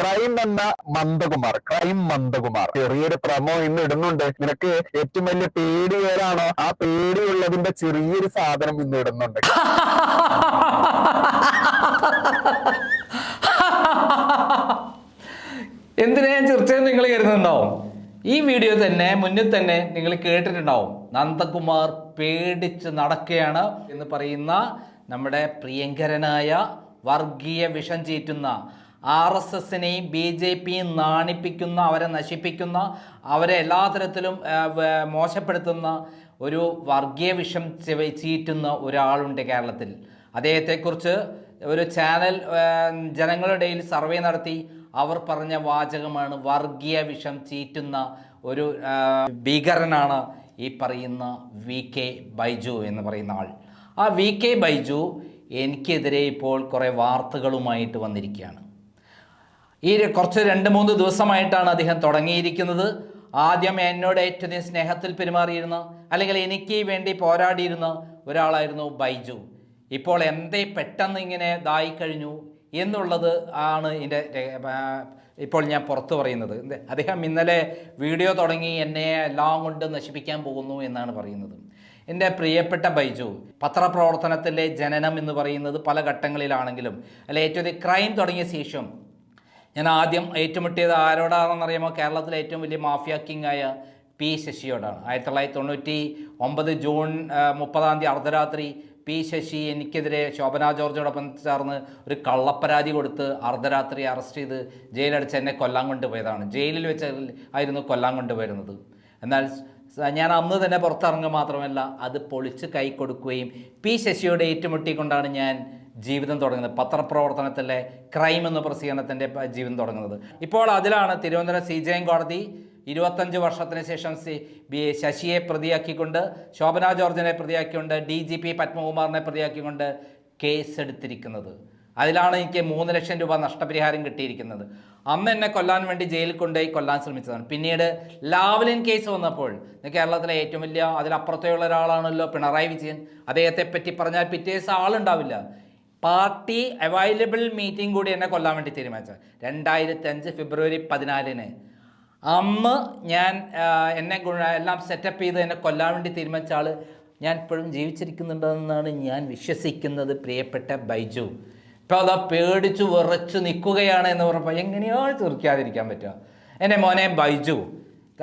Crime എന്ന മന്ദകുമാർ, crime മന്ദകുമാർ ചെറിയൊരു promo ഇന്ന് ഇടുന്നുണ്ട്. നിനക്ക് ഏറ്റവും വലിയ പേടി ഏതാണോ ആ പേടിയുള്ളതിന്റെ ചെറിയൊരു സാധനം ഇന്ന് ഇടുന്നുണ്ട്. എന്തിനാ ഞാൻ ചിരിച്ചതെന്ന് നിങ്ങൾ കരുതുന്നുണ്ടാവും. ഈ വീഡിയോ തന്നെ മുന്നിൽ തന്നെ നിങ്ങൾ കേട്ടിട്ടുണ്ടാവും. നന്ദകുമാർ പേടിച്ച് നടക്കുകയാണ് എന്ന് പറയുന്ന നമ്മുടെ പ്രിയങ്കരനായ വർഗീയ വിഷം ചീറ്റുന്ന RSSനെയും BJPയും നാണിപ്പിക്കുന്ന, അവരെ നശിപ്പിക്കുന്ന, അവരെ എല്ലാ തരത്തിലും മോശപ്പെടുത്തുന്ന ഒരു വർഗീയ വിഷം ചീറ്റുന്ന ഒരാളുണ്ട് കേരളത്തിൽ. അദ്ദേഹത്തെക്കുറിച്ച് ഒരു ചാനൽ ജനങ്ങളുടെ ഇടയിൽ സർവേ നടത്തി അവർ പറഞ്ഞ വാചകമാണ് വർഗീയ വിഷം ചീറ്റുന്ന ഒരു ഭീകരനാണ് ഈ പറയുന്ന VK ബൈജു എന്ന് പറയുന്ന ആൾ. ആ VK ബൈജു എനിക്കെതിരെ ഇപ്പോൾ കുറേ വാർത്തകളുമായിട്ട് വന്നിരിക്കുകയാണ്. ഈ കുറച്ച് 2-3 ദിവസമായിട്ടാണ് അദ്ദേഹം തുടങ്ങിയിരിക്കുന്നത്. ആദ്യം എന്നോട് ഏറ്റവും സ്നേഹത്തിൽ പെരുമാറിയിരുന്ന, അല്ലെങ്കിൽ എനിക്ക് വേണ്ടി പോരാടിയിരുന്ന ഒരാളായിരുന്നു ബൈജു. ഇപ്പോൾ എന്തേ പെട്ടെന്ന് ഇങ്ങനെ ഇതായിക്കഴിഞ്ഞു എന്നുള്ളത് ആണ് ഇപ്പോൾ ഞാൻ പുറത്തു പറയുന്നത്. അദ്ദേഹം ഇന്നലെ വീഡിയോ തുടങ്ങി എന്നെ എല്ലാം കൊണ്ട് നശിപ്പിക്കാൻ പോകുന്നു എന്നാണ് പറയുന്നത്. എൻ്റെ പ്രിയപ്പെട്ട ബൈജു, പത്രപ്രവർത്തനത്തിലെ ജനനം എന്ന് പറയുന്നത് പല ഘട്ടങ്ങളിലാണെങ്കിലും ഏറ്റവും ക്രൈം തുടങ്ങിയ ശേഷം ഞാൻ ആദ്യം ഏറ്റുമുട്ടിയത് ആരോടാണെന്നറിയാമോ? കേരളത്തിലെ ഏറ്റവും വലിയ മാഫിയ കിങ്ങായ P ശശിയോടാണ്. 1999 ജൂൺ 30 അർദ്ധരാത്രി P ശശി എനിക്കെതിരെ ശോഭന ജോർജോടൊപ്പം ചേർന്ന് ഒരു കള്ളപ്പരാതി കൊടുത്ത് അർദ്ധരാത്രി അറസ്റ്റ് ചെയ്ത് ജയിലടിച്ച് എന്നെ കൊല്ലാൻ കൊണ്ടുപോയതാണ്. ജയിലിൽ വെച്ച് ആയിരുന്നു കൊല്ലാൻ കൊണ്ടുവരുന്നത്. എന്നാൽ ഞാൻ അന്ന് തന്നെ പുറത്തിറങ്ങുക മാത്രമല്ല, അത് പൊളിച്ച് കൈ കൊടുക്കുകയും P ശശിയോട് ഏറ്റുമുട്ടിക്കൊണ്ടാണ് ഞാൻ ജീവിതം തുടങ്ങുന്നത്. പത്രപ്രവർത്തനത്തിലെ ക്രൈം എന്ന പ്രസിദ്ധീകരണത്തിൻ്റെ ജീവിതം തുടങ്ങുന്നത്. ഇപ്പോൾ അതിലാണ് തിരുവനന്തപുരം CJM കോടതി 25 വർഷത്തിന് ശേഷം ശശിയെ പ്രതിയാക്കിക്കൊണ്ട്, ശോഭന ജോർജിനെ പ്രതിയാക്കിക്കൊണ്ട്, DGP പത്മകുമാറിനെ പ്രതിയാക്കിക്കൊണ്ട് കേസെടുത്തിരിക്കുന്നത്. അതിലാണ് എനിക്ക് 3 ലക്ഷം രൂപ നഷ്ടപരിഹാരം കിട്ടിയിരിക്കുന്നത്. അന്ന് എന്നെ കൊല്ലാൻ വേണ്ടി ജയിലിൽ കൊണ്ടുപോയി കൊല്ലാൻ ശ്രമിച്ചതാണ്. പിന്നീട് ലാവ്ലിൻ കേസ് വന്നപ്പോൾ കേരളത്തിലെ ഏറ്റവും വലിയ അതിലപ്പുറത്തുള്ള ഒരാളാണല്ലോ പിണറായി വിജയൻ. അദ്ദേഹത്തെ പറ്റി പറഞ്ഞാൽ പിറ്റേ ദിവസം ആളുണ്ടാവില്ല. പാർട്ടി അവൈലബിൾ മീറ്റിംഗ് കൂടി എന്നെ കൊല്ലാൻ വേണ്ടി തീരുമാനിച്ചത് 2005 ഫെബ്രുവരി 14. അന്ന് ഞാൻ എന്നെ എല്ലാം സെറ്റപ്പ് ചെയ്ത് എന്നെ കൊല്ലാൻ വേണ്ടി തീരുമാനിച്ച ആൾ ഞാൻ ഇപ്പോഴും ജീവിച്ചിരിക്കുന്നുണ്ടെന്നാണ് ഞാൻ വിശ്വസിക്കുന്നത്. പ്രിയപ്പെട്ട ബൈജു, ഇപ്പോൾ അതാ പേടിച്ചു വിറച്ചു നിൽക്കുകയാണ് എന്ന് പറഞ്ഞപ്പോൾ എങ്ങനെയാണ് തീർക്കാതിരിക്കാൻ പറ്റുക? എന്നെ മോനെ ബൈജു,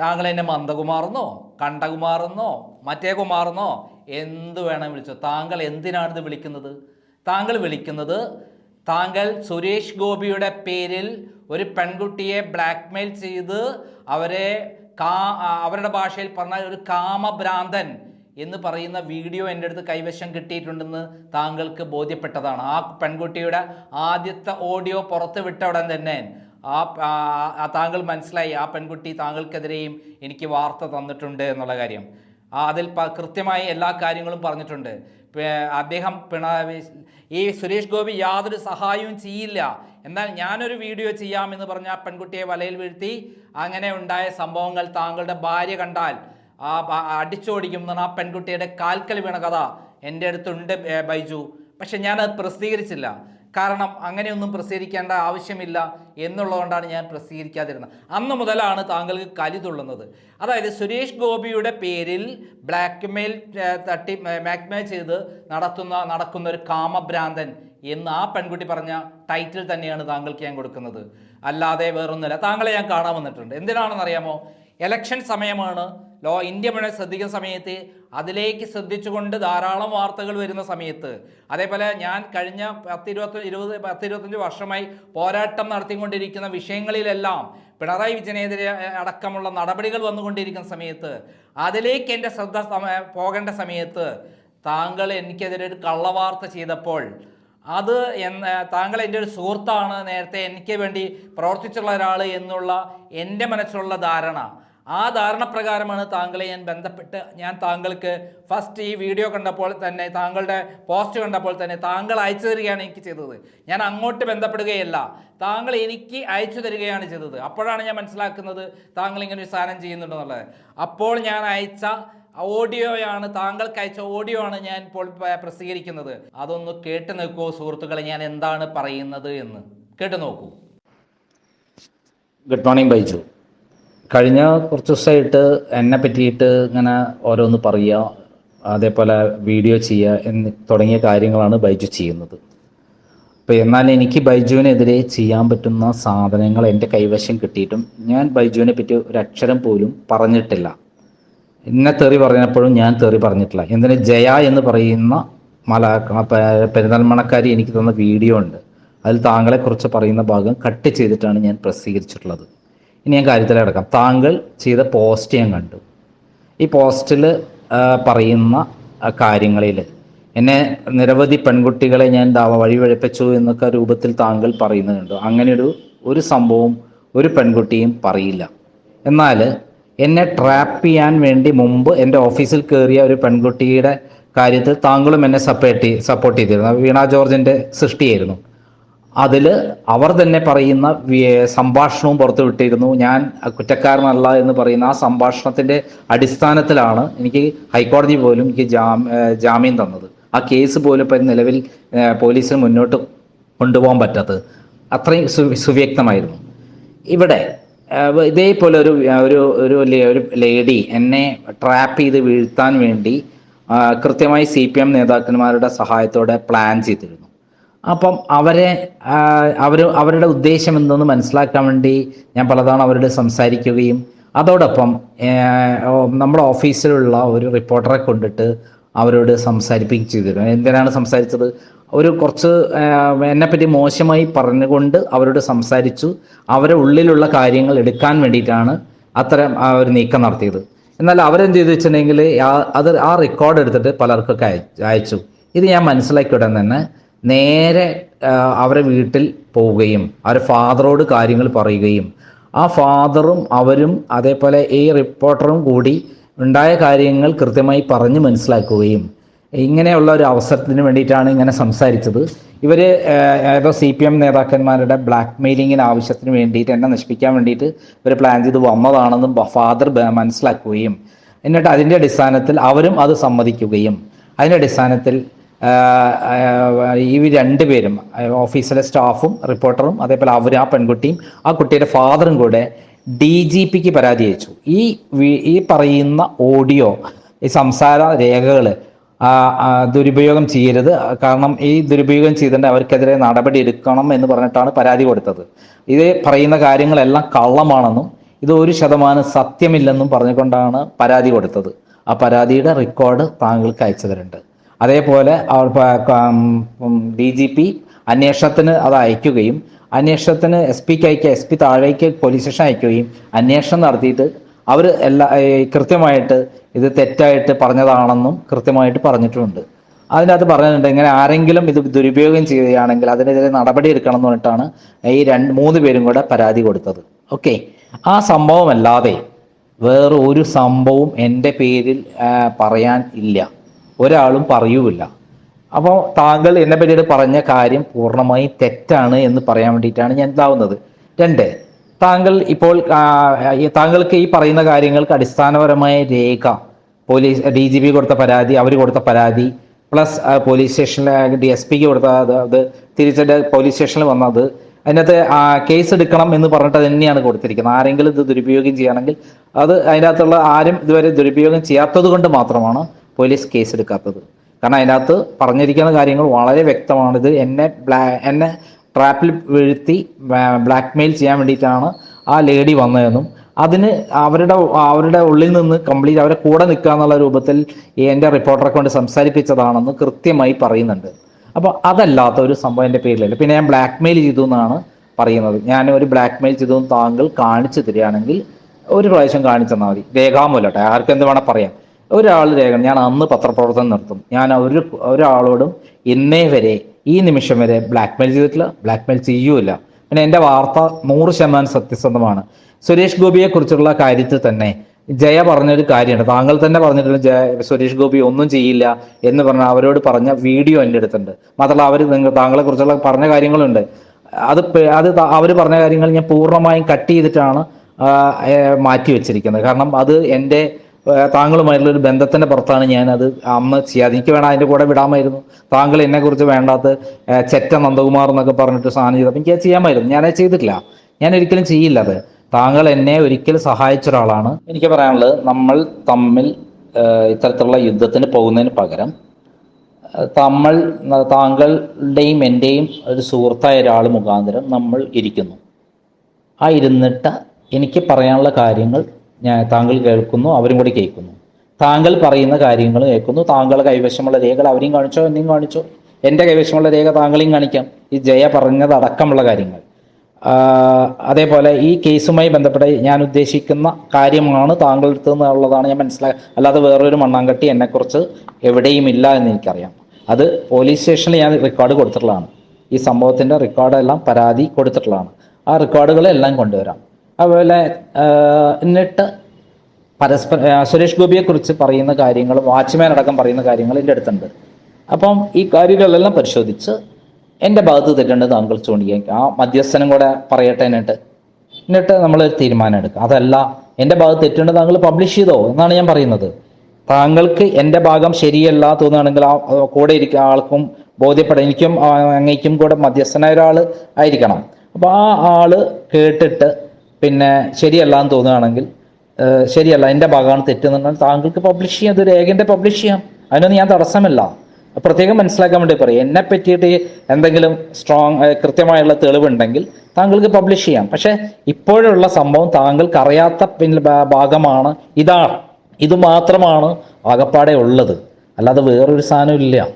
താങ്കൾ എന്നെ മന്ദകുമാറെന്നോ കണ്ടകുമാറെന്നോ മറ്റേ കുമാറെന്നോ എന്ത് വേണം വിളിച്ചോ. താങ്കൾ എന്തിനാണിത് വിളിക്കുന്നത്? താങ്കൾ വിളിക്കുന്നത് താങ്കൾ സുരേഷ് ഗോപിയുടെ പേരിൽ ഒരു പെൺകുട്ടിയെ ബ്ലാക്ക്മെയിൽ ചെയ്ത് അവരുടെ ഭാഷയിൽ പറഞ്ഞാൽ ഒരു കാമഭ്രാന്തൻ എന്ന് പറയുന്ന വീഡിയോ എൻ്റെ അടുത്ത് കൈവശം കിട്ടിയിട്ടുണ്ടെന്ന് താങ്കൾക്ക് ബോധ്യപ്പെട്ടതാണ്. ആ പെൺകുട്ടിയുടെ ആദ്യത്തെ ഓഡിയോ പുറത്ത് വിട്ട ഉടൻ തന്നെ താങ്കൾ മനസ്സിലായി ആ പെൺകുട്ടി താങ്കൾക്കെതിരെയും എനിക്ക് വാർത്ത തന്നിട്ടുണ്ട് എന്നുള്ള കാര്യം. അതിൽ കൃത്യമായി എല്ലാ കാര്യങ്ങളും പറഞ്ഞിട്ടുണ്ട്. അദ്ദേഹം ഈ സുരേഷ് ഗോപി യാതൊരു സഹായവും ചെയ്യില്ല, എന്നാൽ ഞാനൊരു വീഡിയോ ചെയ്യാമെന്ന് പറഞ്ഞ ആ പെൺകുട്ടിയെ വലയിൽ വീഴ്ത്തി അങ്ങനെ ഉണ്ടായ സംഭവങ്ങൾ താങ്കളുടെ ഭാര്യ കണ്ടാൽ അടിച്ചോടിക്കും എന്നാണ് ആ പെൺകുട്ടിയുടെ കാൽക്കൽ വീണ കഥ എൻ്റെ അടുത്തുണ്ട് ബൈജു. പക്ഷെ ഞാനത് പ്രസിദ്ധീകരിച്ചില്ല. കാരണം അങ്ങനെയൊന്നും പ്രസിദ്ധീകരിക്കേണ്ട ആവശ്യമില്ല എന്നുള്ളതുകൊണ്ടാണ് ഞാൻ പ്രസിദ്ധീകരിക്കാതിരുന്നത്. അന്ന് മുതലാണ് താങ്കൾക്ക് കലി തുള്ളുന്നത്. അതായത് സുരേഷ് ഗോപിയുടെ പേരിൽ ബ്ലാക്ക്മെയിൽ ചെയ്ത് നടക്കുന്ന ഒരു കാമഭ്രാന്തൻ എന്ന് ആ പെൺകുട്ടി പറഞ്ഞ ടൈറ്റിൽ തന്നെയാണ് താങ്കൾക്ക് ഞാൻ കൊടുക്കുന്നത്. അല്ലാതെ വേറൊന്നുമില്ല. താങ്കളെ ഞാൻ കാണാൻ വന്നിട്ടുണ്ട്. എന്തിനാണെന്നറിയാമോ? ഇലക്ഷൻ സമയമാണ്. ഇന്ത്യ മുഴുവൻ ശ്രദ്ധിക്കുന്ന സമയത്ത്, അതിലേക്ക് ശ്രദ്ധിച്ചുകൊണ്ട് ധാരാളം വാർത്തകൾ വരുന്ന സമയത്ത്, അതേപോലെ ഞാൻ കഴിഞ്ഞ 10-25 വർഷമായി പോരാട്ടം നടത്തിക്കൊണ്ടിരിക്കുന്ന വിഷയങ്ങളിലെല്ലാം പിണറായി വിജയനെതിരെ അടക്കമുള്ള നടപടികൾ വന്നുകൊണ്ടിരിക്കുന്ന സമയത്ത്, അതിലേക്ക് എൻ്റെ ശ്രദ്ധ പോകേണ്ട സമയത്ത് താങ്കൾ എനിക്കെതിരെ ഒരു കള്ളവാർത്ത ചെയ്തപ്പോൾ താങ്കൾ എൻ്റെ ഒരു സുഹൃത്താണ്, നേരത്തെ എനിക്ക് വേണ്ടി പ്രവർത്തിച്ചുള്ള ഒരാൾ എന്നുള്ള എൻ്റെ മനസ്സിലുള്ള ധാരണ, ആ ധാരണ പ്രകാരമാണ് താങ്കളെ ഞാൻ ബന്ധപ്പെട്ട് ഞാൻ താങ്കൾക്ക് ഫസ്റ്റ് ഈ വീഡിയോ കണ്ടപ്പോൾ തന്നെ, താങ്കളുടെ പോസ്റ്റ് കണ്ടപ്പോൾ തന്നെ താങ്കൾ അയച്ചു തരികയാണ് എനിക്ക് ചെയ്തത്. ഞാൻ അങ്ങോട്ട് ബന്ധപ്പെടുകയല്ല, താങ്കൾ എനിക്ക് അയച്ചു തരികയാണ് ചെയ്തത്. അപ്പോഴാണ് ഞാൻ മനസ്സിലാക്കുന്നത് താങ്കൾ ഇങ്ങനെ ഒരു സാധനം ചെയ്യുന്നുണ്ടെന്നുള്ളത്. അപ്പോൾ ഞാൻ അയച്ച ഓഡിയോയാണ്, താങ്കൾക്ക് അയച്ച ഓഡിയോ ആണ് ഞാൻ ഇപ്പോൾ പ്രസിദ്ധീകരിക്കുന്നത്. അതൊന്ന് കേട്ട് നോക്കൂ സുഹൃത്തുക്കളെ, ഞാൻ എന്താണ് പറയുന്നത് എന്ന് കേട്ടു നോക്കൂ. Good morning Baiju. കഴിഞ്ഞ കുറച്ച് ദിവസമായിട്ട് എന്നെ പറ്റിയിട്ട് ഇങ്ങനെ ഓരോന്ന് പറയുക, അതേപോലെ വീഡിയോ ചെയ്യുക എന്ന് തുടങ്ങിയ കാര്യങ്ങളാണ് ബൈജു ചെയ്യുന്നത്. അപ്പോൾ എന്നാൽ എനിക്ക് ബൈജുവിനെതിരെ ചെയ്യാൻ പറ്റുന്ന സാധനങ്ങൾ എൻ്റെ കൈവശം കിട്ടിയിട്ടും ഞാൻ ബൈജുവിനെ പറ്റി ഒരു അക്ഷരം പോലും പറഞ്ഞിട്ടില്ല. എന്നെ തെറി പറഞ്ഞപ്പോഴും ഞാൻ തെറി പറഞ്ഞിട്ടില്ല. എന്തിന് ജയ എന്ന് പറയുന്ന പെരുന്തൽമണ്ണക്കാരി എനിക്ക് തന്ന വീഡിയോ ഉണ്ട്. അതിൽ താങ്കളെക്കുറിച്ച് പറയുന്ന ഭാഗം കട്ട് ചെയ്തിട്ടാണ് ഞാൻ പ്രസിദ്ധീകരിച്ചിട്ടുള്ളത്. ഇനി ഞാൻ കാര്യത്തിലടക്കാം. താങ്കൾ ചെയ്ത പോസ്റ്റ് ഞാൻ കണ്ടു. ഈ പോസ്റ്റിൽ പറയുന്ന കാര്യങ്ങളിൽ എന്നെ നിരവധി പെൺകുട്ടികളെ ഞാൻ വഴിവഴപ്പിച്ചു എന്നൊക്കെ രൂപത്തിൽ താങ്കൾ പറയുന്നുണ്ട്. അങ്ങനെ ഒരു സംഭവം ഒരു പെൺകുട്ടിയും പറയില്ല. എന്നാൽ എന്നെ ട്രാപ്പ് ചെയ്യാൻ വേണ്ടി മുമ്പ് എൻ്റെ ഓഫീസിൽ കയറിയ ഒരു പെൺകുട്ടിയുടെ കാര്യത്തിൽ താങ്കളും എന്നെ സപ്പോർട്ട് ചെയ്തിരുന്നു. വീണ ജോർജിൻ്റെ സൃഷ്ടിയായിരുന്നു. അതിൽ അവർ തന്നെ പറയുന്ന സംഭാഷണവും പുറത്തു വിട്ടിരുന്നു. ഞാൻ കുറ്റക്കാരനല്ല എന്ന് പറയുന്ന ആ സംഭാഷണത്തിൻ്റെ അടിസ്ഥാനത്തിലാണ് എനിക്ക് ഹൈക്കോടതി പോലും എനിക്ക് ജാമ്യം തന്നത്. ആ കേസ് പോലും ഇപ്പം നിലവിൽ പോലീസിന് മുന്നോട്ട് കൊണ്ടുപോകാൻ പറ്റാത്തത് അത്രയും സുവ്യക്തമായിരുന്നു. ഇവിടെ ഇതേപോലെ ഒരു ലേഡി എന്നെ ട്രാപ്പ് ചെയ്ത് വീഴ്ത്താൻ വേണ്ടി കൃത്യമായി CPM നേതാക്കന്മാരുടെ സഹായത്തോടെ പ്ലാൻ ചെയ്തിരുന്നു. അപ്പം അവരുടെ ഉദ്ദേശം എന്തെന്ന് മനസ്സിലാക്കാൻ വേണ്ടി ഞാൻ പലതവണ അവരോട് സംസാരിക്കുകയും അതോടൊപ്പം നമ്മുടെ ഓഫീസിലുള്ള ഒരു റിപ്പോർട്ടറെ കൊണ്ടിട്ട് അവരോട് സംസാരിപ്പിക്കുകയും ചെയ്തിരുന്നു. എന്തിനാണ് സംസാരിച്ചത്? കുറച്ച് എന്നെപ്പറ്റി മോശമായി പറഞ്ഞുകൊണ്ട് അവരോട് സംസാരിച്ചു. അവരെ ഉള്ളിലുള്ള കാര്യങ്ങൾ എടുക്കാൻ വേണ്ടിയിട്ടാണ് അത്തരം ഒരു നീക്കം നടത്തിയത്. എന്നാൽ അവരെന്ത് ചെയ്തു വെച്ചിട്ടുണ്ടെങ്കിൽ ആ റെക്കോർഡ് എടുത്തിട്ട് പലർക്കൊക്കെ അയച്ചു. ഇത് ഞാൻ മനസ്സിലാക്കിയ ഉടൻ തന്നെ നേരെ അവരെ വീട്ടിൽ പോവുകയും അവരുടെ ഫാദറോട് കാര്യങ്ങൾ പറയുകയും ആ ഫാദറും അവരും അതേപോലെ ഈ റിപ്പോർട്ടറും കൂടി ഉണ്ടായ കാര്യങ്ങൾ കൃത്യമായി പറഞ്ഞ് മനസ്സിലാക്കുകയും ഇങ്ങനെയുള്ള ഒരു അവസരത്തിന് വേണ്ടിയിട്ടാണ് ഇങ്ങനെ സംസാരിച്ചത്. ഇവർ ഏതോ CPM നേതാക്കന്മാരുടെ ബ്ലാക്ക് മെയിലിങ്ങിന് ആവശ്യത്തിന് വേണ്ടിയിട്ട് എന്നെ നശിപ്പിക്കാൻ വേണ്ടിയിട്ട് ഇവർ പ്ലാൻ ചെയ്ത് വന്നതാണെന്നും ഫാദർ മനസ്സിലാക്കുകയും എന്നിട്ട് അതിൻ്റെ അടിസ്ഥാനത്തിൽ അവരും അത് സമ്മതിക്കുകയും അതിൻ്റെ അടിസ്ഥാനത്തിൽ ഈ രണ്ടുപേരും ഓഫീസിലെ സ്റ്റാഫും റിപ്പോർട്ടറും അതേപോലെ ആ പെൺകുട്ടിയും ആ കുട്ടിയുടെ ഫാദറും കൂടെ DGPക്ക് പരാതി അയച്ചു. ഈ പറയുന്ന ഓഡിയോ, ഈ സംസാര രേഖകൾ ദുരുപയോഗം ചെയ്യരുത്, കാരണം ഈ ദുരുപയോഗം ചെയ്തിട്ട് അവർക്കെതിരെ നടപടി എടുക്കണം എന്ന് പറഞ്ഞിട്ടാണ് പരാതി കൊടുത്തത്. ഇത് പറയുന്ന കാര്യങ്ങളെല്ലാം കള്ളമാണെന്നും ഇത് 1% സത്യമില്ലെന്നും പറഞ്ഞുകൊണ്ടാണ് പരാതി കൊടുത്തത്. ആ പരാതിയുടെ റെക്കോർഡ് താങ്കൾക്ക് അയച്ചു തരുന്നുണ്ട്. അതേപോലെ DGP അന്വേഷണത്തിന് അത് അയക്കുകയും അന്വേഷണത്തിന് SP അയക്കുക, SP താഴേക്ക് പോലീസ് സ്റ്റേഷൻ അയക്കുകയും അന്വേഷണം നടത്തിയിട്ട് അവർ കൃത്യമായിട്ട് ഇത് തെറ്റായിട്ട് പറഞ്ഞതാണെന്നും കൃത്യമായിട്ട് പറഞ്ഞിട്ടുമുണ്ട്. അതിനകത്ത് പറഞ്ഞിട്ടുണ്ട് ഇങ്ങനെ ആരെങ്കിലും ഇത് ദുരുപയോഗം ചെയ്യുകയാണെങ്കിൽ അതിനെതിരെ നടപടി എടുക്കണം എന്ന് പറഞ്ഞിട്ടാണ് ഈ 3 പേരും കൂടെ പരാതി കൊടുത്തത്. ഓക്കെ, ആ സംഭവമല്ലാതെ വേറെ ഒരു സംഭവം എൻ്റെ പേരിൽ പറയാൻ ഇല്ല, ഒരാളും പറയൂല. അപ്പോൾ താങ്കൾ എന്നെ പറ്റിയിട്ട് പറഞ്ഞ കാര്യം പൂർണ്ണമായി തെറ്റാണ് എന്ന് പറയാൻ വേണ്ടിയിട്ടാണ് ഞാൻ ഇതാവുന്നത്. 2, താങ്കൾ ഇപ്പോൾ താങ്കൾക്ക് ഈ പറയുന്ന കാര്യങ്ങൾക്ക് അടിസ്ഥാനപരമായ രേഖ DGP കൊടുത്ത പരാതി, അവർ കൊടുത്ത പരാതി പ്ലസ് പോലീസ് സ്റ്റേഷനിലെ SPക്ക് കൊടുത്ത അത് തിരിച്ചിട്ട് പോലീസ് സ്റ്റേഷനിൽ വന്നത് അതിനകത്ത് കേസ് എടുക്കണം എന്ന് പറഞ്ഞിട്ട് തന്നെയാണ് കൊടുത്തിരിക്കുന്നത്. ആരെങ്കിലും ഇത് ദുരുപയോഗം ചെയ്യുകയാണെങ്കിൽ അത് അതിനകത്തുള്ള ആരും ഇതുവരെ ദുരുപയോഗം ചെയ്യാത്തത് കൊണ്ട് മാത്രമാണ് പോലീസ് കേസ് എടുക്കാത്തത്. കാരണം അതിനകത്ത് പറഞ്ഞിരിക്കുന്ന കാര്യങ്ങൾ വളരെ വ്യക്തമാണ്. ഇത് എന്നെ ട്രാപ്പിൽ വീഴ്ത്തി ബ്ലാക്ക് മെയിൽ ചെയ്യാൻ വേണ്ടിയിട്ടാണ് ആ ലേഡി വന്നതെന്നും അതിന് അവരുടെ ഉള്ളിൽ നിന്ന് കംപ്ലീറ്റ് അവരെ കൂടെ നിൽക്കുക എന്നുള്ള രൂപത്തിൽ എൻ്റെ റിപ്പോർട്ടറെ കൊണ്ട് സംസാരിപ്പിച്ചതാണെന്ന് കൃത്യമായി പറയുന്നുണ്ട്. അപ്പോൾ അതല്ലാത്ത ഒരു സംഭവം എൻ്റെ പേരിലല്ല. പിന്നെ ഞാൻ ബ്ലാക്ക് മെയിൽ ചെയ്തു എന്നാണ് പറയുന്നത്. ഞാൻ ഒരു ബ്ലാക്ക് മെയിൽ ചെയ്തു താങ്കൾ കാണിച്ചു തരികയാണെങ്കിൽ ഒരു പ്രാവശ്യം കാണിച്ചു തന്നാൽ മതി, രേഖാമൂലട്ടെ, ആർക്കും എന്ത് വേണം പറയാം. ഒരാൾ രേഖ, ഞാൻ അന്ന് പത്രപ്രവർത്തനം നിർത്തും. ഞാൻ ഒരാളോടും ഇന്നേ വരെ ഈ നിമിഷം വരെ ബ്ലാക്ക് മെയിൽ ചെയ്തിട്ടില്ല, ബ്ലാക്ക് മെയിൽ ചെയ്യൂല. പിന്നെ എൻ്റെ വാർത്ത 100% സത്യസന്ധമാണ്. സുരേഷ് ഗോപിയെ കുറിച്ചുള്ള കാര്യത്തിൽ തന്നെ ജയ പറഞ്ഞൊരു കാര്യമുണ്ട്. താങ്കൾ തന്നെ പറഞ്ഞിട്ടുള്ള സുരേഷ് ഗോപി ഒന്നും ചെയ്യില്ല എന്ന് പറഞ്ഞ അവരോട് പറഞ്ഞ വീഡിയോ എൻ്റെ അടുത്തുണ്ട്. മാത്രമല്ല താങ്കളെ കുറിച്ചുള്ള പറഞ്ഞ കാര്യങ്ങളുണ്ട്. അത് അവർ പറഞ്ഞ കാര്യങ്ങൾ ഞാൻ പൂർണ്ണമായും കട്ട് ചെയ്തിട്ടാണ് മാറ്റി വെച്ചിരിക്കുന്നത്. കാരണം അത് എൻ്റെ താങ്കളുമായിട്ടുള്ള ഒരു ബന്ധത്തിന്റെ പുറത്താണ് ഞാനത് അന്ന് ചെയ്യാതെ. എനിക്ക് വേണം അതിൻ്റെ കൂടെ വിടാമായിരുന്നു. താങ്കൾ എന്നെക്കുറിച്ച് വേണ്ടാത്ത ചെറ്റ നന്ദകുമാർ എന്നൊക്കെ പറഞ്ഞിട്ട് സാധനം ചെയ്തപ്പോൾ എനിക്ക് അത് ചെയ്യാമായിരുന്നു. ഞാനത് ചെയ്തിട്ടില്ല, ഞാൻ ഒരിക്കലും ചെയ്യില്ല. അത് താങ്കൾ എന്നെ ഒരിക്കൽ സഹായിച്ച ഒരാളാണ്. എനിക്ക് പറയാനുള്ളത്, നമ്മൾ തമ്മിൽ ഇത്തരത്തിലുള്ള യുദ്ധത്തിന് പോകുന്നതിന് പകരം താങ്കളുടെയും എൻ്റെയും ഒരു സുഹൃത്തായ ഒരാൾ മുഖാന്തരം നമ്മൾ ഇരിക്കുന്നു. ആ ഇരുന്നിട്ട് എനിക്ക് പറയാനുള്ള കാര്യങ്ങൾ താങ്കൾ കേൾക്കുന്നു, അവരും കൂടി കേൾക്കുന്നു. താങ്കൾ പറയുന്ന കാര്യങ്ങൾ കേൾക്കുന്നു. താങ്കളുടെ കൈവശമുള്ള രേഖകൾ അവരെയും കാണിച്ചോ, എന്നെയും കാണിച്ചോ. എൻ്റെ കൈവശമുള്ള രേഖ താങ്കളെയും കാണിക്കാം, ഈ ജയ പറഞ്ഞതടക്കമുള്ള കാര്യങ്ങൾ. അതേപോലെ ഈ കേസുമായി ബന്ധപ്പെട്ട് ഞാൻ ഉദ്ദേശിക്കുന്ന കാര്യമാണ് താങ്കളുടെ അടുത്ത് നിന്നുള്ളതാണ് ഞാൻ അല്ലാതെ വേറൊരു മണ്ണാങ്കട്ടി എന്നെക്കുറിച്ച് എവിടെയും ഇല്ല എന്ന് എനിക്കറിയാം. അത് പോലീസ് സ്റ്റേഷനിൽ ഞാൻ റെക്കോർഡ് കൊടുത്തിട്ടുള്ളതാണ്. ഈ സംഭവത്തിൻ്റെ റെക്കോർഡെല്ലാം പരാതി കൊടുത്തിട്ടുള്ളതാണ്. ആ റെക്കോർഡുകളെല്ലാം കൊണ്ടുവരാം. അതുപോലെ എന്നിട്ട് സുരേഷ് ഗോപിയെക്കുറിച്ച് പറയുന്ന കാര്യങ്ങൾ, വാച്ച്മാൻ അടക്കം പറയുന്ന കാര്യങ്ങൾ എൻ്റെ അടുത്തുണ്ട്. അപ്പം ഈ കാര്യങ്ങളെല്ലാം പരിശോധിച്ച് എൻ്റെ ഭാഗത്ത് തെറ്റുണ്ട് താങ്കൾ ചൂണ്ടിക്കുക, ആ മധ്യസ്ഥനും കൂടെ പറയട്ടെ, എന്നിട്ട് നമ്മൾ തീരുമാനം എടുക്കുക. അതല്ല എൻ്റെ ഭാഗത്ത് തെറ്റുണ്ട് താങ്കൾ പബ്ലിഷ് ചെയ്തോ എന്നാണ് ഞാൻ പറയുന്നത്. താങ്കൾക്ക് എൻ്റെ ഭാഗം ശരിയല്ല തോന്നുകയാണെങ്കിൽ ആ കൂടെ ഇരിക്കുന്ന ആൾക്കും ബോധ്യപ്പെടാം. എനിക്കും അങ്ങേക്കും കൂടെ മധ്യസ്ഥനായ ഒരാൾ ആയിരിക്കണം. അപ്പോൾ ആ ആള് കേട്ടിട്ട് പിന്നെ ശരിയല്ല എന്ന് തോന്നുകയാണെങ്കിൽ, ശരിയല്ല എൻ്റെ ഭാഗമാണ് തെറ്റുന്നുണ്ടെങ്കിൽ താങ്കൾക്ക് പബ്ലിഷ് ചെയ്യാം, അത് രേഖൻ്റെ പബ്ലിഷ് ചെയ്യാം. അതിനൊന്നും ഞാൻ തടസ്സമില്ല. പ്രത്യേകം മനസ്സിലാക്കാൻ വേണ്ടി പറയും. എന്നെ പറ്റിയിട്ട് എന്തെങ്കിലും കൃത്യമായുള്ള തെളിവുണ്ടെങ്കിൽ താങ്കൾക്ക് പബ്ലിഷ് ചെയ്യാം. പക്ഷെ ഇപ്പോഴുള്ള സംഭവം താങ്കൾക്ക് അറിയാത്ത ഭാഗമാണ്, ഇത് മാത്രമാണ് ആകപ്പാടെ ഉള്ളത്, അല്ലാതെ വേറൊരു സാധനം ഇല്ല.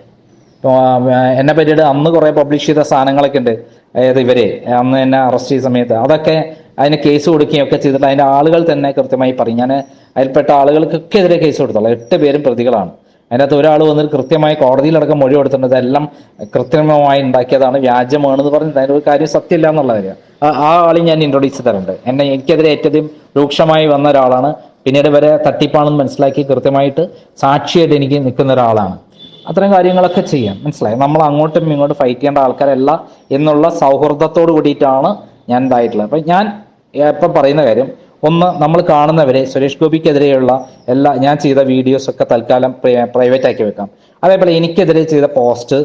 എന്നെ പറ്റിയിട്ട് അന്ന് കുറേ പബ്ലിഷ് ചെയ്ത സാധനങ്ങളൊക്കെ ഉണ്ട്. അതായത് ഇവരെ അന്ന് എന്നെ അറസ്റ്റ് ചെയ്ത സമയത്ത് അതൊക്കെ അതിന് കേസ് കൊടുക്കുകയും ഒക്കെ ചെയ്തിട്ട് അതിൻ്റെ ആളുകൾ തന്നെ കൃത്യമായി പറയും. ഞാൻ അതിൽപ്പെട്ട ആളുകൾക്കൊക്കെ എതിരെ കേസ് കൊടുത്തോളാം. 8 പേരും പ്രതികളാണ്. അതിനകത്ത് ഒരാൾ വന്നിട്ട് കൃത്യമായി കോടതിയിലടക്കം മൊഴി കൊടുത്തിട്ടുണ്ട്, ഇതെല്ലാം കൃത്രിമമായി ഉണ്ടാക്കിയതാണ്, വ്യാജമാണെന്ന് പറഞ്ഞിട്ട് അതിൻ്റെ ഒരു കാര്യം സത്യമില്ല എന്നുള്ള കാര്യം. ആ ആളെയും ഞാൻ ഇൻട്രൊഡ്യൂസ് തരുന്നുണ്ട്. എനിക്കെതിരെ ഏറ്റവും രൂക്ഷമായി വന്ന ഒരാളാണ്. പിന്നീട് വരെ തട്ടിപ്പാണെന്ന് മനസ്സിലാക്കി കൃത്യമായിട്ട് സാക്ഷിയായിട്ട് എനിക്ക് നിൽക്കുന്ന ഒരാളാണ്. അത്തരം കാര്യങ്ങളൊക്കെ ചെയ്യാം. മനസ്സിലായി? നമ്മൾ അങ്ങോട്ടും ഇങ്ങോട്ടും ഫൈറ്റ് ചെയ്യേണ്ട ആൾക്കാരല്ല എന്നുള്ള സൗഹൃദത്തോട് കൂടിയിട്ടാണ് ഞാൻ ഇതായിട്ടുള്ളത്. അപ്പം ഞാൻ ഇപ്പം പറയുന്ന കാര്യം, ഒന്ന്, നമ്മൾ കാണുന്നവരെ സുരേഷ് ഗോപിക്കെതിരെയുള്ള ഞാൻ ചെയ്ത വീഡിയോസൊക്കെ തൽക്കാലം പ്രൈവറ്റ് ആക്കി വെക്കാം. അതേപോലെ എനിക്കെതിരെ ചെയ്ത പോസ്റ്റ്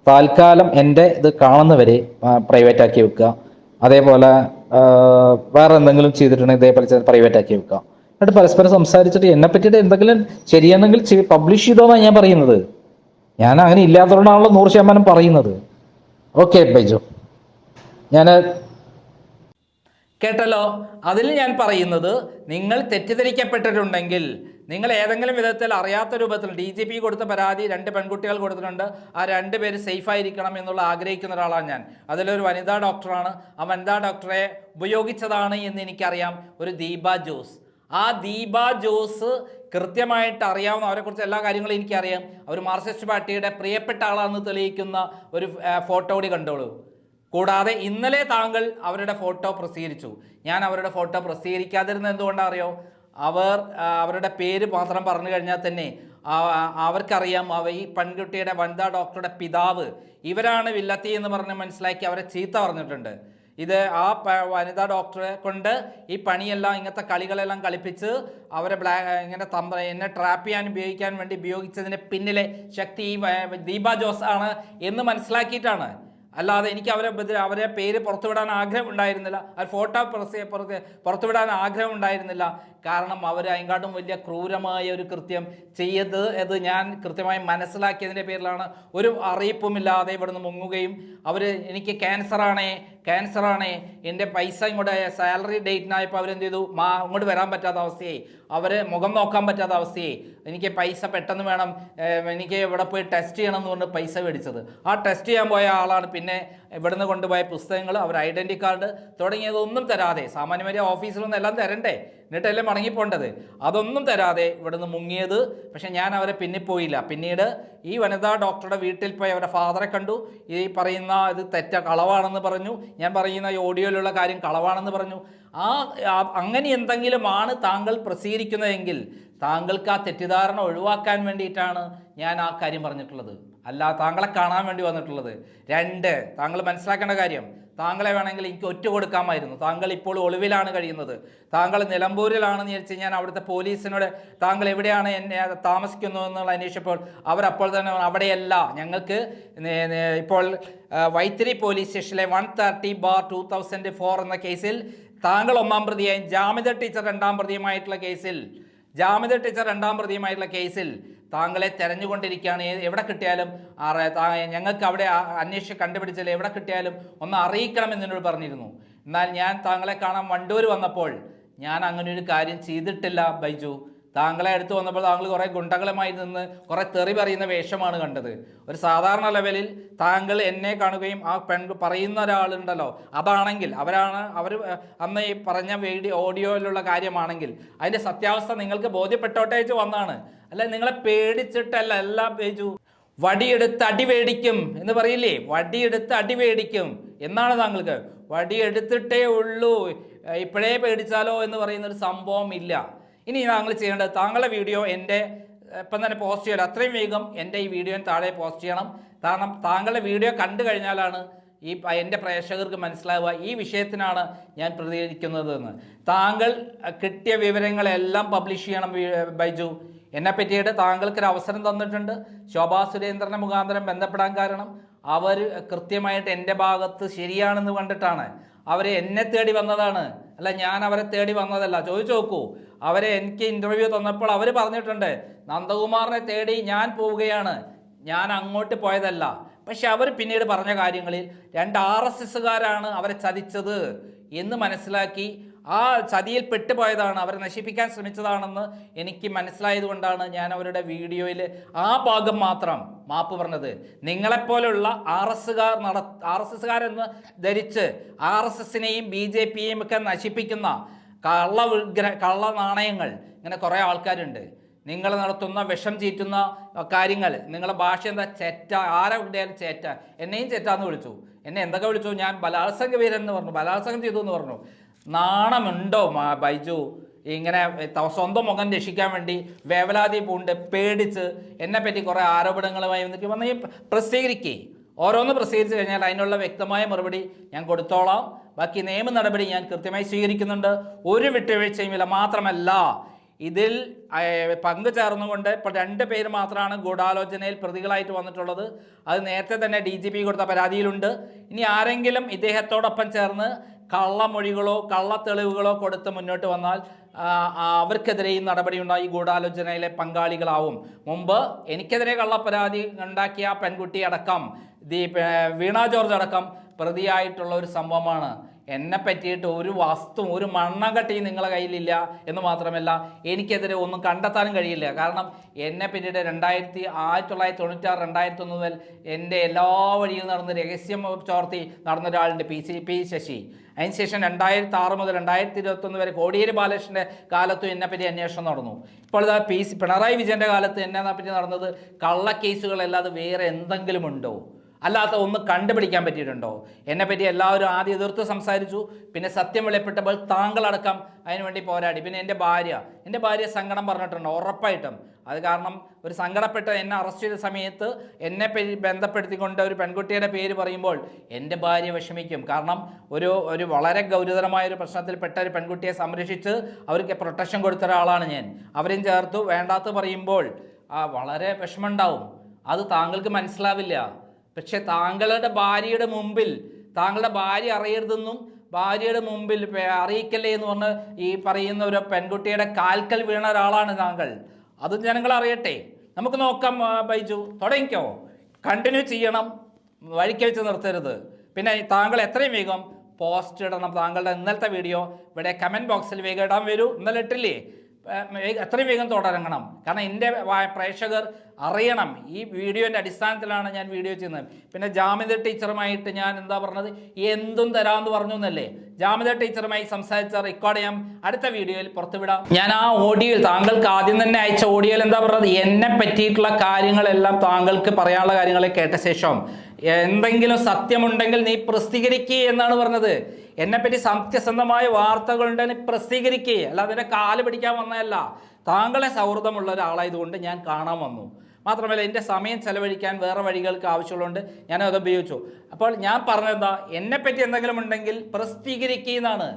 തൽക്കാലം എൻ്റെ ഇത് കാണുന്നവരെ പ്രൈവറ്റ് ആക്കി വെക്കുക. അതേപോലെ വേറെ എന്തെങ്കിലും ചെയ്തിട്ടുണ്ടെങ്കിൽ ഇതേപോലെ പ്രൈവറ്റ് ആക്കി വെക്കുക. എന്നിട്ട് പരസ്പരം സംസാരിച്ചിട്ട് എന്നെ പറ്റിയിട്ട് എന്തെങ്കിലും ശരിയെന്നെങ്കിൽ പബ്ലിഷ് ചെയ്തോന്നാണ് ഞാൻ പറയുന്നത്. ഞാൻ അങ്ങനെ ഇല്ലാത്തതുകൊണ്ടാണല്ലോ 100% പറയുന്നത്. ഓക്കെ ബൈജു, ഞാൻ കേട്ടല്ലോ. അതിൽ ഞാൻ പറയുന്നത്, നിങ്ങൾ തെറ്റിദ്ധരിക്കപ്പെട്ടിട്ടുണ്ടെങ്കിൽ, നിങ്ങൾ ഏതെങ്കിലും വിധത്തിൽ അറിയാത്ത രൂപത്തിൽ DGP കൊടുത്ത പരാതി 2 പെൺകുട്ടികൾ കൊടുത്തിട്ടുണ്ട്. ആ 2 പേര് സേഫായിരിക്കണം എന്നുള്ള ആഗ്രഹിക്കുന്ന ഒരാളാണ് ഞാൻ. അതിലൊരു വനിതാ ഡോക്ടറാണ്. ആ വനിതാ ഡോക്ടറെ ഉപയോഗിച്ചതാണ് എന്ന് എനിക്കറിയാം, ഒരു ദീപ ജോസ്. ആ ദീപ ജോസ് കൃത്യമായിട്ട് അറിയാവുന്ന, അവരെക്കുറിച്ച് എല്ലാ കാര്യങ്ങളും എനിക്കറിയാം. അവർ മാർക്സിസ്റ്റ് പാർട്ടിയുടെ പ്രിയപ്പെട്ട ആളാണെന്ന് തെളിയിക്കുന്ന ഒരു ഫോട്ടോ കൂടി കണ്ടോളൂ. കൂടാതെ ഇന്നലെ താങ്കൾ അവരുടെ ഫോട്ടോ പ്രസിദ്ധീകരിച്ചു. ഞാൻ അവരുടെ ഫോട്ടോ പ്രസിദ്ധീകരിക്കാതിരുന്നത് എന്തുകൊണ്ടാണ് അറിയോ? അവരുടെ പേര് മാത്രം പറഞ്ഞു കഴിഞ്ഞാൽ തന്നെ അവർക്കറിയാം ഈ പെൺകുട്ടിയുടെ വനിതാ ഡോക്ടറുടെ പിതാവ് ഇവരാണ് വില്ലത്തി എന്ന് പറഞ്ഞ് മനസ്സിലാക്കി അവരെ ചീത്ത പറഞ്ഞിട്ടുണ്ട്. ഇത് ആ വനിതാ ഡോക്ടറെ കൊണ്ട് ഈ പണിയെല്ലാം, ഇങ്ങനത്തെ കളികളെല്ലാം കളിപ്പിച്ച് അവരെ ഇങ്ങനെ എന്നെ ട്രാപ്പ് ചെയ്യാൻ ഉപയോഗിച്ചതിന് പിന്നിലെ ശക്തി ഈ ദീപ ജോസ് ആണ് എന്ന് മനസ്സിലാക്കിയിട്ടാണ്. അല്ലാതെ എനിക്ക് അവരെ പേര് പുറത്തുവിടാൻ ആഗ്രഹം ഉണ്ടായിരുന്നില്ല, ആ ഫോട്ടോ പുറത്തുവിടാൻ ആഗ്രഹം ഉണ്ടായിരുന്നില്ല. കാരണം അവർ അതിനെക്കാട്ടും വലിയ ക്രൂരമായ ഒരു കൃത്യം അത് ഞാൻ കൃത്യമായി മനസ്സിലാക്കിയതിൻ്റെ പേരിലാണ് ഒരു അറിയിപ്പുമില്ലാതെ ഇവിടുന്ന് മുങ്ങുകയും എനിക്ക് ക്യാൻസറാണേ എൻ്റെ പൈസ ഇങ്ങോട്ട് സാലറി ഡേറ്റിനായപ്പോൾ അവരെന്ത് ചെയ്തു, അങ്ങോട്ട് വരാൻ പറ്റാത്ത അവസ്ഥയായി, മുഖം നോക്കാൻ പറ്റാത്ത അവസ്ഥയായി. എനിക്ക് പൈസ പെട്ടെന്ന് വേണം, എനിക്ക് ഇവിടെ പോയി ടെസ്റ്റ് ചെയ്യണം എന്ന് പറഞ്ഞ് പൈസ മേടിച്ചത്. ആ ടെസ്റ്റ് ചെയ്യാൻ പോയ ആളാണ് പിന്നെ ഇവിടുന്ന് കൊണ്ടുപോയ പുസ്തകങ്ങൾ, അവർ ഐഡൻറ്റി കാർഡ് തുടങ്ങിയതൊന്നും തരാതെ, സാമാന്യമായ ഓഫീസിൽ നിന്ന് എല്ലാം തരണ്ടേ, എന്നിട്ടെല്ലാം മടങ്ങിപ്പോണ്ടത്, അതൊന്നും തരാതെ ഇവിടുന്ന് മുങ്ങിയത്. പക്ഷെ ഞാൻ അവരെ പിന്നിപ്പോയില്ല. പിന്നീട് ഈ വനിതാ ഡോക്ടറുടെ വീട്ടിൽ പോയി അവരുടെ ഫാദറെ കണ്ടു. ഈ പറയുന്ന ഇത് കളവാണെന്ന് പറഞ്ഞു. ഞാൻ പറയുന്ന ഈ ഓഡിയോയിലുള്ള കാര്യം കളവാണെന്ന് പറഞ്ഞു. അങ്ങനെ എന്തെങ്കിലുമാണ് താങ്കൾ പ്രസിദ്ധീകരിക്കുന്നതെങ്കിൽ താങ്കൾക്ക് ആ തെറ്റിദ്ധാരണ ഒഴിവാക്കാൻ വേണ്ടിയിട്ടാണ് ഞാൻ ആ കാര്യം പറഞ്ഞിട്ടുള്ളത്, അല്ല താങ്കളെ കാണാൻ വേണ്ടി വന്നിട്ടുള്ളത്. 2, താങ്കൾ മനസ്സിലാക്കേണ്ട കാര്യം, താങ്കളെ വേണമെങ്കിൽ എനിക്ക് ഒറ്റ കൊടുക്കാമായിരുന്നു. താങ്കൾ ഇപ്പോൾ ഒളിവിലാണ് കഴിയുന്നത്. താങ്കൾ നിലമ്പൂരിലാണെന്ന് വിചാരിച്ച് ഞാൻ അവിടുത്തെ പോലീസിനോട് താങ്കൾ എവിടെയാണ് എന്നെ താമസിക്കുന്നത് എന്നുള്ള അന്വേഷിച്ചപ്പോൾ അവരപ്പോൾ തന്നെ അവിടെയല്ല, ഞങ്ങൾക്ക് ഇപ്പോൾ വൈത്തിരി പോലീസ് സ്റ്റേഷനിലെ 130/2004 എന്ന കേസിൽ താങ്കൾ ഒന്നാം പ്രതിയായും ജാമിദ ടീച്ചർ രണ്ടാം പ്രതിയുമായിട്ടുള്ള കേസിൽ താങ്കളെ തെരഞ്ഞുകൊണ്ടിരിക്കുകയാണ്. എവിടെ കിട്ടിയാലും ഞങ്ങൾക്ക് അവിടെ അന്വേഷിച്ച് കണ്ടുപിടിച്ചാൽ എവിടെ കിട്ടിയാലും ഒന്ന് അറിയിക്കണം എന്നോട് പറഞ്ഞിരുന്നു. എന്നാൽ ഞാൻ താങ്കളെ കാണാൻ വണ്ടൂർ വന്നപ്പോൾ ഞാൻ അങ്ങനെ ഒരു കാര്യം ചെയ്തിട്ടില്ല ബൈജു. താങ്കളെ അടുത്ത് വന്നപ്പോൾ താങ്കൾ കുറേ ഗുണ്ടകളുമായി നിന്ന് കുറേ തെറി പറയുന്ന വേഷമാണ് കണ്ടത്. ഒരു സാധാരണ ലെവലിൽ താങ്കൾ എന്നെ കാണുകയും ആ പറയുന്ന ഒരാളുണ്ടല്ലോ, അതാണെങ്കിൽ അവർ അന്ന് ഈ പറഞ്ഞ ഓഡിയോയിലുള്ള കാര്യമാണെങ്കിൽ അതിൻ്റെ സത്യാവസ്ഥ നിങ്ങൾക്ക് ബോധ്യപ്പെട്ടോട്ടേച്ച് വന്നാണ്. അല്ല, നിങ്ങളെ പേടിച്ചിട്ടല്ല. എല്ലാ ബൈജു വടിയെടുത്ത് അടി മേടിക്കും എന്ന് പറയില്ലേ, വടിയെടുത്ത് അടി മേടിക്കും എന്നാണ് താങ്കൾക്ക്. വടിയെടുത്തിട്ടേ ഉള്ളൂ, ഇപ്പോഴേ പേടിച്ചാലോ എന്ന് പറയുന്നൊരു സംഭവം ഇല്ല. ഇനി താങ്കൾ ചെയ്യേണ്ടത് താങ്കളുടെ വീഡിയോ എൻ്റെ ഇപ്പം തന്നെ പോസ്റ്റ് ചെയ്യണം. അത്രയും വേഗം എൻ്റെ ഈ വീഡിയോന് താഴെ പോസ്റ്റ് ചെയ്യണം. കാരണം താങ്കളുടെ വീഡിയോ കണ്ടു കഴിഞ്ഞാലാണ് എൻ്റെ പ്രേക്ഷകർക്ക് മനസ്സിലാവുക ഈ വിഷയത്തിനാണ് ഞാൻ പ്രതികരിക്കുന്നത് എന്ന്. താങ്കൾ കിട്ടിയ വിവരങ്ങളെല്ലാം പബ്ലിഷ് ചെയ്യണം ബൈജു. എന്നെ പറ്റിയിട്ട് താങ്കൾക്കൊരു അവസരം തന്നിട്ടുണ്ട്. ശോഭാ സുരേന്ദ്രനെ മുഖാന്തരം ബന്ധപ്പെടാൻ കാരണം അവർ കൃത്യമായിട്ട് എൻ്റെ ഭാഗത്ത് ശരിയാണെന്ന് കണ്ടിട്ടാണ്. അവർ എന്നെ തേടി വന്നതാണ്, അല്ല ഞാൻ അവരെ തേടി വന്നതല്ല. ചോദിച്ചു നോക്കൂ, എനിക്ക് ഇൻ്റർവ്യൂ തന്നപ്പോൾ അവർ പറഞ്ഞിട്ടുണ്ട് നന്ദകുമാറിനെ തേടി ഞാൻ പോവുകയാണ്, ഞാൻ അങ്ങോട്ട് പോയതല്ല. പക്ഷെ അവർ പിന്നീട് പറഞ്ഞ കാര്യങ്ങളിൽ 2 RSSകാരാണ് അവരെ ചതിച്ചത് എന്ന് മനസ്സിലാക്കി ആ ചതിയിൽ പെട്ടുപോയതാണ്, അവരെ നശിപ്പിക്കാൻ ശ്രമിച്ചതാണെന്ന് എനിക്ക് മനസ്സിലായത് കൊണ്ടാണ് ഞാൻ അവരുടെ വീഡിയോയിൽ ആ ഭാഗം മാത്രം മാപ്പ് പറഞ്ഞത്. നിങ്ങളെപ്പോലുള്ള RSSകാരെന്ന് ധരിച്ച് RSSനെയും BJPയെയും ഒക്കെ നശിപ്പിക്കുന്ന കള്ള നാണയങ്ങൾ ഇങ്ങനെ കുറേ ആൾക്കാരുണ്ട്. നിങ്ങൾ നടത്തുന്ന വിഷം ചീറ്റുന്ന കാര്യങ്ങൾ, നിങ്ങളുടെ ഭാഷ എന്താ, ചെറ്റ, ആരെ വിട്ടാലും ചെറ്റ. എന്നെയും ചെറ്റാന്ന് വിളിച്ചു. എന്നെ എന്തൊക്കെ വിളിച്ചു, ഞാൻ ബലാത്സംഗ വീരൻ പറഞ്ഞു, ബലാത്സംഗം ചെയ്തു എന്ന് പറഞ്ഞു. നാണമുണ്ടോ ബൈജു? ഇങ്ങനെ സ്വന്തം മുഖം രക്ഷിക്കാൻ വേണ്ടി വേവലാതി പൂണ്ട് പേടിച്ച് എന്നെപ്പറ്റി കുറേ ആരോപണങ്ങളുമായി വന്ന് ഈ പ്രസിദ്ധീകരിക്കേ. ഓരോന്ന് പ്രസിദ്ധീകരിച്ച് കഴിഞ്ഞാൽ അതിനുള്ള വ്യക്തമായ മറുപടി ഞാൻ കൊടുത്തോളാം. ബാക്കി നിയമ നടപടി ഞാൻ കൃത്യമായി സ്വീകരിക്കുന്നുണ്ട്, ഒരു വിട്ടുവീഴ്ചയുമില്ല. മാത്രമല്ല ഇതിൽ പങ്കുചേർന്നുകൊണ്ട് ഇപ്പോൾ 2 പേര് മാത്രമാണ് ഗൂഢാലോചനയിൽ പ്രതികളായിട്ട് വന്നിട്ടുള്ളത്. അത് നേരത്തെ തന്നെ DGP കൊടുത്ത പരാതിയിലുണ്ട്. ഇനി ആരെങ്കിലും ഇദ്ദേഹത്തോടൊപ്പം ചേർന്ന് കള്ളമൊഴികളോ കള്ളത്തെളിവുകളോ കൊടുത്ത് മുന്നോട്ട് വന്നാൽ അവർക്കെതിരെയും നടപടിയുണ്ടായി. ഗൂഢാലോചനയിലെ പങ്കാളികളാവും. മുമ്പ് എനിക്കെതിരെ കള്ളപ്പരാതി ഉണ്ടാക്കിയ പെൺകുട്ടി അടക്കം വീണ ജോർജ് അടക്കം പ്രതിയായിട്ടുള്ള ഒരു സംഭവമാണ്. എന്നെ പറ്റിയിട്ട് ഒരു മണ്ണകട്ടിയും നിങ്ങളെ കയ്യിലില്ല എന്ന് മാത്രമല്ല എനിക്കെതിരെ ഒന്നും കണ്ടെത്താനും കഴിയില്ല. കാരണം എന്നെ പറ്റിയിട്ട് 1996, 2001 മുതൽ എൻ്റെ എല്ലാ വഴിയിൽ നടന്ന് രഹസ്യം ചോർത്തി നടന്ന ഒരാളുണ്ട്, പി ശശി. അതിനുശേഷം 2006 മുതൽ 2021 വരെ കോടിയേരി ബാലകൃഷ്ണൻ്റെ കാലത്തും എന്നെപ്പറ്റി അന്വേഷണം നടന്നു. ഇപ്പോൾ പിണറായി വിജയൻ്റെ കാലത്ത് എന്നെ പറ്റി നടന്നത് കള്ളക്കേസുകളല്ലാതെ വേറെ എന്തെങ്കിലും ഉണ്ടോ? അല്ലാത്ത ഒന്ന് കണ്ടുപിടിക്കാൻ പറ്റിയിട്ടുണ്ടോ? എന്നെപ്പറ്റി എല്ലാവരും ആദ്യം എതിർത്ത് സംസാരിച്ചു. പിന്നെ സത്യം വെളിപ്പെട്ടപ്പോൾ താങ്കളടക്കം അതിനുവേണ്ടി പോരാടി. പിന്നെ എൻ്റെ ഭാര്യ സങ്കടം പറഞ്ഞിട്ടുണ്ടോ? ഉറപ്പായിട്ടും. അത് കാരണം ഒരു സങ്കടപ്പെട്ട എന്നെ അറസ്റ്റ് ചെയ്ത സമയത്ത് എന്നെ ബന്ധപ്പെടുത്തിക്കൊണ്ട് ഒരു പെൺകുട്ടിയുടെ പേര് പറയുമ്പോൾ എൻ്റെ ഭാര്യ വിഷമിക്കും. കാരണം ഒരു വളരെ ഗൗരവതരമായ ഒരു പ്രശ്നത്തിൽപ്പെട്ട ഒരു പെൺകുട്ടിയെ സംരക്ഷിച്ച് അവർക്ക് പ്രൊട്ടക്ഷൻ കൊടുത്ത ഒരാളാണ് ഞാൻ. അവരെയും ചേർത്തു വേണ്ടാത്ത പറയുമ്പോൾ വളരെ വിഷമമുണ്ടാവും. അത് താങ്കൾക്ക് മനസ്സിലാവില്ല. പക്ഷെ താങ്കളുടെ ഭാര്യയുടെ മുമ്പിൽ, താങ്കളുടെ ഭാര്യ അറിയരുതെന്നും ഭാര്യയുടെ മുമ്പിൽ അറിയിക്കല്ലേ എന്ന് പറഞ്ഞ് ഈ പറയുന്ന ഒരു പെൺകുട്ടിയുടെ കാൽക്കൽ വീണ ഒരാളാണ് താങ്കൾ. അത് ജനങ്ങൾ അറിയട്ടെ. നമുക്ക് നോക്കാം ബൈജു, തുടങ്ങിക്കോ, കണ്ടിന്യൂ ചെയ്യണം, വഴിക്ക് വെച്ച് നിർത്തരുത്. പിന്നെ താങ്കൾ എത്രയും വേഗം പോസ്റ്റ് ഇടണം. താങ്കളുടെ ഇന്നലത്തെ വീഡിയോ ഇവിടെ കമൻറ്റ് ബോക്സിൽ വേഗം ഇടാൻ വരൂ. ഇന്നലെ ഇട്ടില്ലേ? എത്രയും വേഗം തുടങ്ങണം. കാരണം എൻ്റെ പ്രേക്ഷകർ അറിയണം. ഈ വീഡിയോൻ്റെ അടിസ്ഥാനത്തിലാണ് ഞാൻ വീഡിയോ ചെയ്യുന്നത്. പിന്നെ ജാമിദ ടീച്ചറുമായിട്ട് ഞാൻ എന്താ പറഞ്ഞത്, എന്തും തരാമെന്ന് പറഞ്ഞു എന്നല്ലേ? ജാമിദ ടീച്ചറുമായി സംസാരിച്ച റെക്കോർഡ് ഞാൻ അടുത്ത വീഡിയോയിൽ പുറത്തുവിടാം. ഞാൻ ആ ഓഡിയോയിൽ, താങ്കൾക്ക് ആദ്യം തന്നെ അയച്ച ഓഡിയോയിൽ എന്താ പറഞ്ഞത്, എന്നെ പറ്റിയിട്ടുള്ള കാര്യങ്ങളെല്ലാം താങ്കൾക്ക് പറയാനുള്ള കാര്യങ്ങൾ കേട്ട ശേഷം എന്തെങ്കിലും സത്യമുണ്ടെങ്കിൽ നീ പ്രസിദ്ധീകരിക്കുക എന്നാണ് പറഞ്ഞത്. എന്നെപ്പറ്റി സത്യസന്ധമായ വാർത്തകളുണ്ടെങ്കിൽ പ്രസിദ്ധീകരിക്കുക, അല്ലാതെ എൻ്റെ കാല് പിടിക്കാൻ വന്നതല്ല. താങ്കളെ സൗഹൃദമുള്ള ഒരാളായതുകൊണ്ട് ഞാൻ കാണാൻ വന്നു. മാത്രമല്ല എൻ്റെ സമയം ചെലവഴിക്കാൻ വേറെ വഴികൾക്ക് ആവശ്യമുള്ളതുകൊണ്ട് ഞാനത് ഉപയോഗിച്ചു. അപ്പോൾ ഞാൻ പറഞ്ഞതെന്താ, എന്നെപ്പറ്റി എന്തെങ്കിലും ഉണ്ടെങ്കിൽ പ്രസിദ്ധീകരിക്കുന്നതാണ്,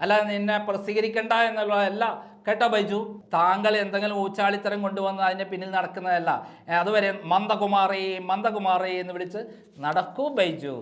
അല്ലാതെ എന്നെ പ്രസിദ്ധീകരിക്കണ്ട എന്നുള്ളതല്ല. കേട്ടോ ബൈജു? താങ്കൾ എന്തെങ്കിലും ഊച്ചാളിത്തരം കൊണ്ടുവന്ന് അതിൻ്റെ പിന്നിൽ നടക്കുന്നതല്ല. അതുവരെ മന്ദകുമാറി എന്ന് വിളിച്ച് നടക്കൂ ബൈജു.